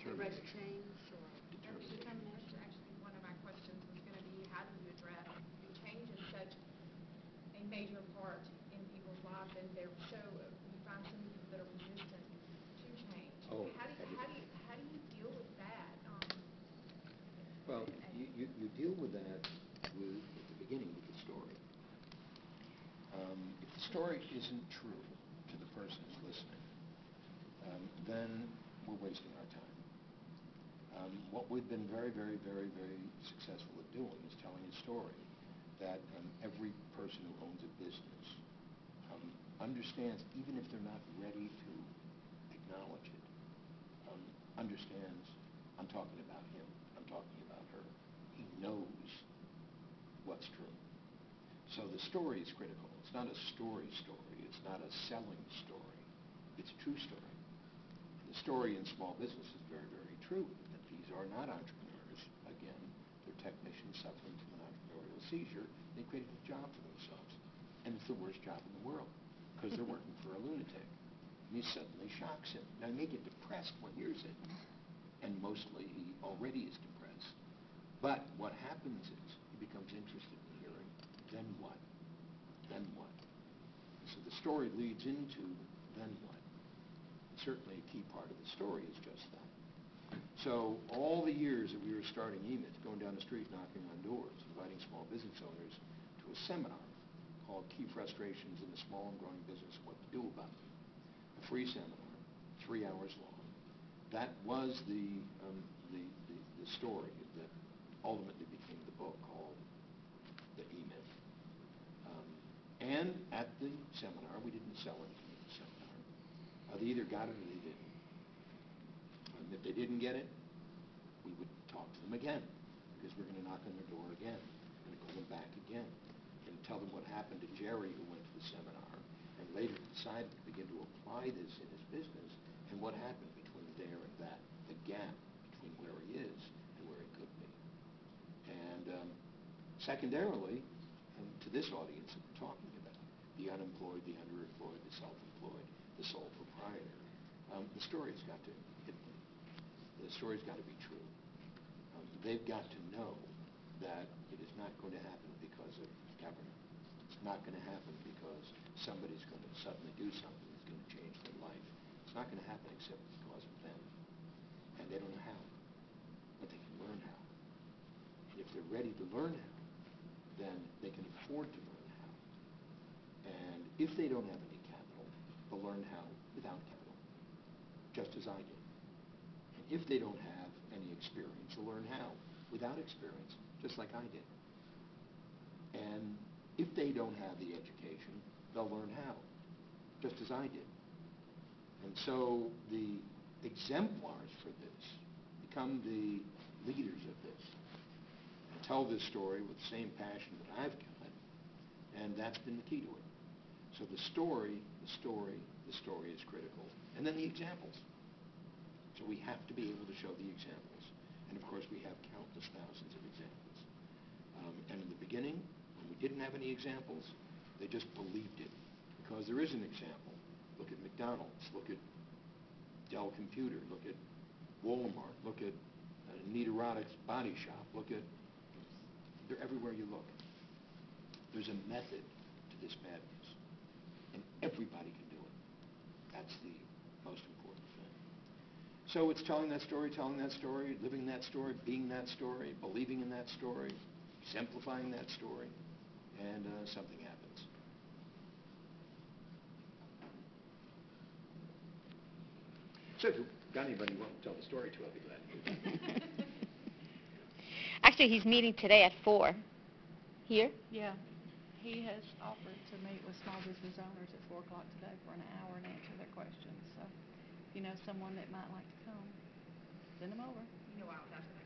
Erase change or Determination. Actually, one of my questions was going to be, how do you address the change in such a major part in people's lives, and they're so, you find so many people that are resistant to change. Oh, how do you deal with that? Well, you deal with that at the beginning with the story. If the story isn't true to the person who's listening, then we're wasting our time. What we've been very, very, very, very successful at doing is telling a story that every person who owns a business understands, even if they're not ready to acknowledge it, understands, I'm talking about him, I'm talking about her. He knows what's true. So the story is critical. It's not a story. It's not a selling story. It's a true story. The story in small business is very, very true, that these are not entrepreneurs. Again, they're technicians suffering from an entrepreneurial seizure. They created a job for themselves. And it's the worst job in the world because they're working for a lunatic. And he suddenly shocks him. Now, he may get depressed when he hears it, and mostly he already is depressed. But what happens is he becomes interested in hearing, then what? Then what? And so the story leads into then what? Certainly a key part of the story is just that. So all the years that we were starting EMIT, going down the street, knocking on doors, inviting small business owners to a seminar called Key Frustrations in the Small and Growing Business, What to Do About Them. A free seminar, 3 hours long. That was the story that ultimately became the book called The E-Myth. And at the seminar, we didn't sell anything at the seminar. They either got it or they didn't. If they didn't get it, we would talk to them again, because we're going to knock on their door again. We're going to call them back again and tell them what happened to Jerry, who went to the seminar, and later decided to begin to apply this in his business, and what happened between there and that, the gap between where he is and where he could be. And secondarily, to this audience that we're talking about, the unemployed, the underemployed, the self-employed, the sole proprietor, the story's got to hit them. The story's got to be true. They've got to know that it is not going to happen because of government. It's not going to happen because somebody's going to suddenly do something that's going to change their life. It's not going to happen except because of them. And they don't know how, but they can learn how. And if they're ready to learn how, then they can afford to learn how. And if they don't have any capital, they'll learn how without capital, just as I did. And if they don't have any experience, they'll learn how without experience, just like I did. And if they don't have the education, they'll learn how, just as I did. And so the exemplars for this become the leaders of this and tell this story with the same passion that I've got, and that's been the key to it. So the story is critical. And then the examples. So we have to be able to show the examples. And of course, we have countless thousands of examples. And in the beginning, when we didn't have any examples, they just believed it. Because there is an example. Look at McDonald's. Look at Dell Computer. Look at Walmart. Look at Anita Roddick's Body Shop. They're everywhere you look. There's a method to this madness. And everybody can do it. That's the most important thing. So it's telling that story, living that story, being that story, believing in that story, exemplifying that story, and something happens. So if you've got anybody you want to tell the story to, I'll be glad to. Actually, he's meeting today at 4. Here? Yeah. He has offered to meet with small business owners at 4 o'clock today for an hour and answer their questions. So if you know someone that might like to come, send them over. You know, I was asking